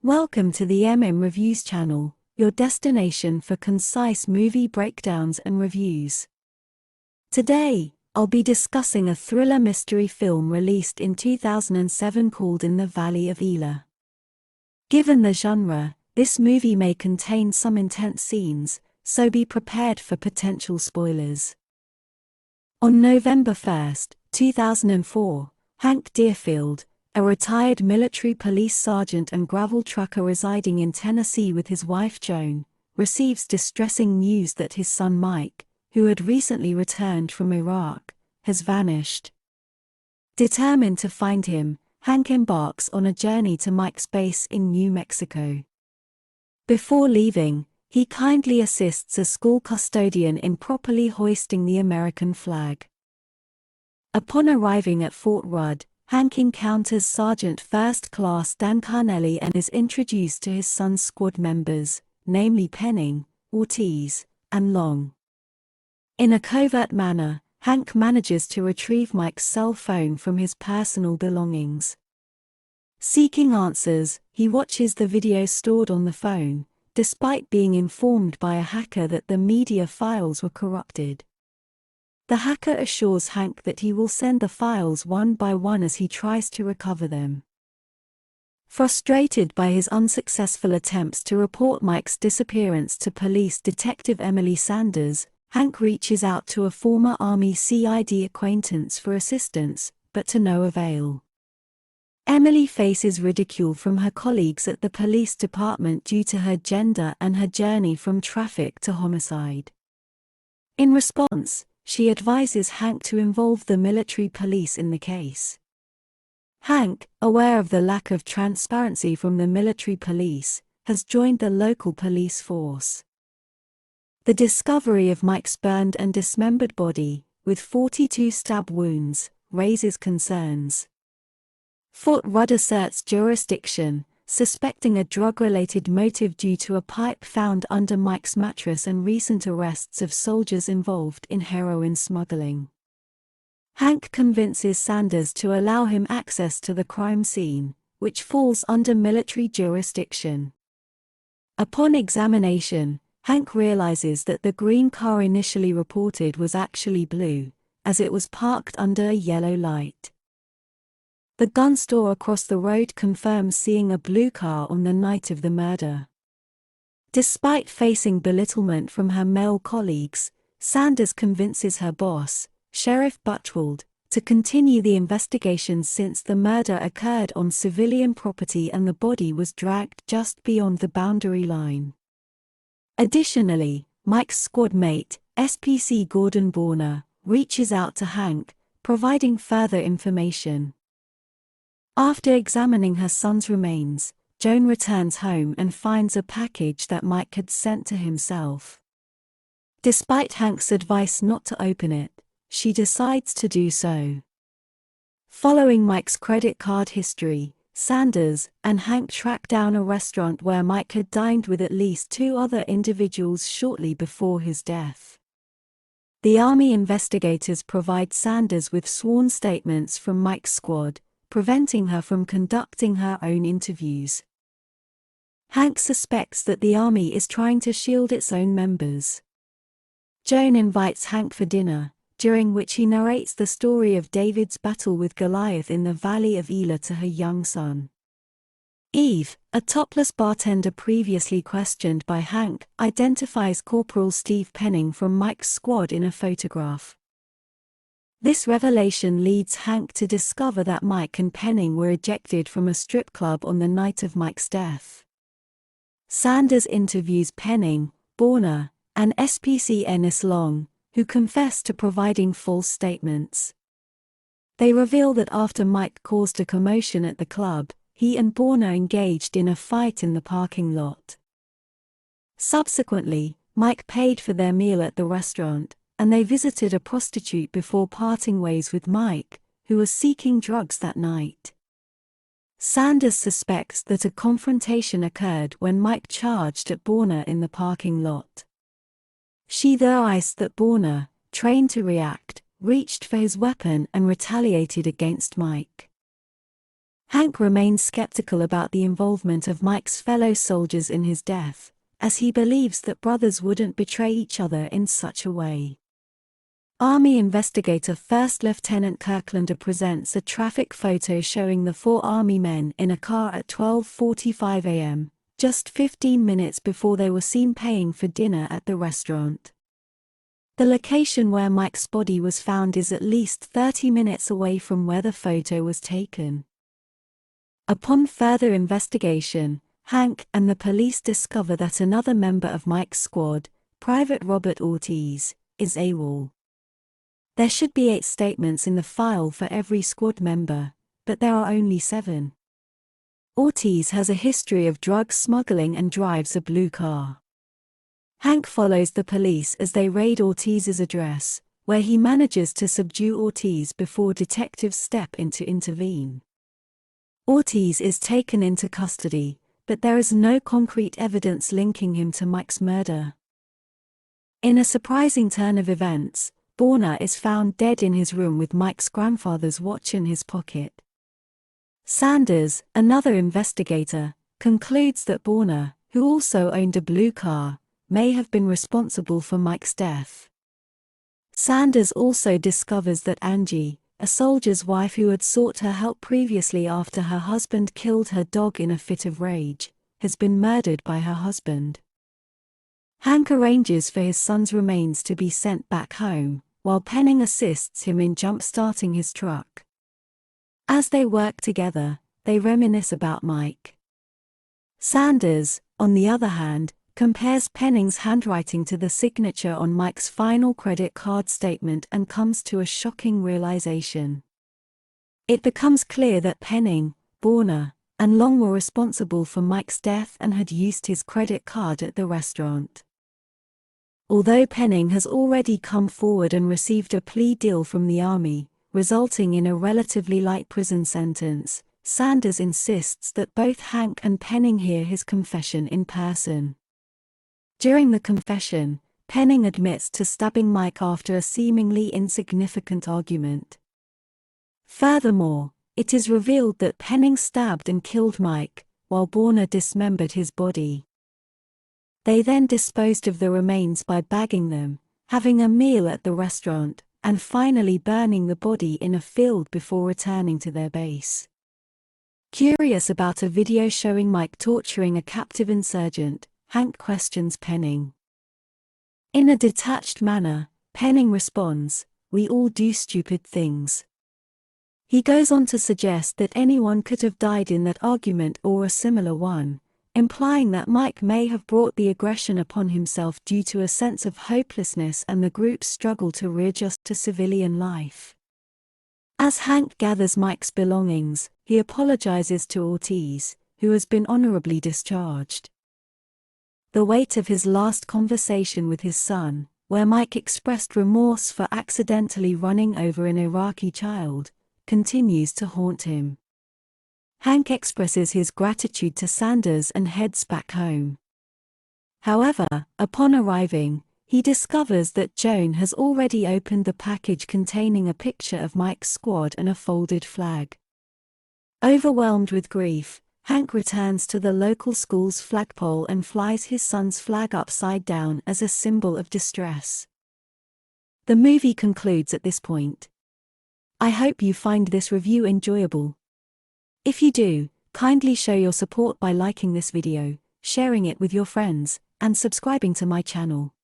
Welcome to the Reviews channel, your destination for concise movie breakdowns and reviews. Today, I'll be discussing a thriller mystery film released in 2007 called In the Valley of Elah. Given the genre, this movie may contain some intense scenes, so be prepared for potential spoilers. On November 1, 2004, Hank Deerfield, a retired military police sergeant and gravel trucker residing in Tennessee with his wife Joan, receives distressing news that his son Mike, who had recently returned from Iraq, has vanished. Determined to find him, Hank embarks on a journey to Mike's base in New Mexico. Before leaving, he kindly assists a school custodian in properly hoisting the American flag. Upon arriving at Fort Rudd, Hank encounters Sergeant First Class Dan Carnelli and is introduced to his son's squad members, namely Penning, Ortiz, and Long. In a covert manner, Hank manages to retrieve Mike's cell phone from his personal belongings. Seeking answers, he watches the video stored on the phone, despite being informed by a hacker that the media files were corrupted. The hacker assures Hank that he will send the files one by one as he tries to recover them. Frustrated by his unsuccessful attempts to report Mike's disappearance to police detective Emily Sanders, Hank reaches out to a former Army CID acquaintance for assistance, but to no avail. Emily faces ridicule from her colleagues at the police department due to her gender and her journey from traffic to homicide. In response, she advises Hank to involve the military police in the case. Hank, aware of the lack of transparency from the military police, has joined the local police force. The discovery of Mike's burned and dismembered body, with 42 stab wounds, raises concerns. Fort Rudd asserts jurisdiction, suspecting a drug-related motive due to a pipe found under Mike's mattress and recent arrests of soldiers involved in heroin smuggling. Hank convinces Sanders to allow him access to the crime scene, which falls under military jurisdiction. Upon examination, Hank realizes that the green car initially reported was actually blue, as it was parked under a yellow light. The gun store across the road confirms seeing a blue car on the night of the murder. Despite facing belittlement from her male colleagues, Sanders convinces her boss, Sheriff Butchwald, to continue the investigation since the murder occurred on civilian property and the body was dragged just beyond the boundary line. Additionally, Mike's squad mate, SPC Gordon Borner, reaches out to Hank, providing further information. After examining her son's remains, Joan returns home and finds a package that Mike had sent to himself. Despite Hank's advice not to open it, she decides to do so. Following Mike's credit card history, Sanders and Hank track down a restaurant where Mike had dined with at least two other individuals shortly before his death. The Army investigators provide Sanders with sworn statements from Mike's squad, preventing her from conducting her own interviews. Hank suspects that the Army is trying to shield its own members. Joan invites Hank for dinner, during which he narrates the story of David's battle with Goliath in the Valley of Elah to her young son. Eve, a topless bartender previously questioned by Hank, identifies Corporal Steve Penning from Mike's squad in a photograph. This revelation leads Hank to discover that Mike and Penning were ejected from a strip club on the night of Mike's death. Sanders interviews Penning, Borner, and SPC Ennis Long, who confess to providing false statements. They reveal that after Mike caused a commotion at the club, he and Borner engaged in a fight in the parking lot. Subsequently, Mike paid for their meal at the restaurant, and they visited a prostitute before parting ways with Mike, who was seeking drugs that night. Sanders suspects that a confrontation occurred when Mike charged at Borner in the parking lot. She theorized that Borner, trained to react, reached for his weapon and retaliated against Mike. Hank remains skeptical about the involvement of Mike's fellow soldiers in his death, as he believes that brothers wouldn't betray each other in such a way. Army investigator First Lieutenant Kirklander presents a traffic photo showing the 4 Army men in a car at 12:45 a.m., just 15 minutes before they were seen paying for dinner at the restaurant. The location where Mike's body was found is at least 30 minutes away from where the photo was taken. Upon further investigation, Hank and the police discover that another member of Mike's squad, Private Robert Ortiz, is AWOL. There should be 8 statements in the file for every squad member, but there are only 7. Ortiz has a history of drug smuggling and drives a blue car. Hank follows the police as they raid Ortiz's address, where he manages to subdue Ortiz before detectives step in to intervene. Ortiz is taken into custody, but there is no concrete evidence linking him to Mike's murder. In a surprising turn of events, Borna is found dead in his room with Mike's grandfather's watch in his pocket. Sanders, another investigator, concludes that Borna, who also owned a blue car, may have been responsible for Mike's death. Sanders also discovers that Angie, a soldier's wife who had sought her help previously after her husband killed her dog in a fit of rage, has been murdered by her husband. Hank arranges for his son's remains to be sent back home, while Penning assists him in jump-starting his truck. As they work together, they reminisce about Mike. Sanders, on the other hand, compares Penning's handwriting to the signature on Mike's final credit card statement and comes to a shocking realization. It becomes clear that Penning, Borna, and Long were responsible for Mike's death and had used his credit card at the restaurant. Although Penning has already come forward and received a plea deal from the Army, resulting in a relatively light prison sentence, Sanders insists that both Hank and Penning hear his confession in person. During the confession, Penning admits to stabbing Mike after a seemingly insignificant argument. Furthermore, it is revealed that Penning stabbed and killed Mike, while Borna dismembered his body. They then disposed of the remains by bagging them, having a meal at the restaurant, and finally burning the body in a field before returning to their base. Curious about a video showing Mike torturing a captive insurgent, Hank questions Penning. In a detached manner, Penning responds, "We all do stupid things." He goes on to suggest that anyone could have died in that argument or a similar one, implying that Mike may have brought the aggression upon himself due to a sense of hopelessness and the group's struggle to readjust to civilian life. As Hank gathers Mike's belongings, he apologizes to Ortiz, who has been honorably discharged. The weight of his last conversation with his son, where Mike expressed remorse for accidentally running over an Iraqi child, continues to haunt him. Hank expresses his gratitude to Sanders and heads back home. However, upon arriving, he discovers that Joan has already opened the package containing a picture of Mike's squad and a folded flag. Overwhelmed with grief, Hank returns to the local school's flagpole and flies his son's flag upside down as a symbol of distress. The movie concludes at this point. I hope you find this review enjoyable. If you do, kindly show your support by liking this video, sharing it with your friends, and subscribing to my channel.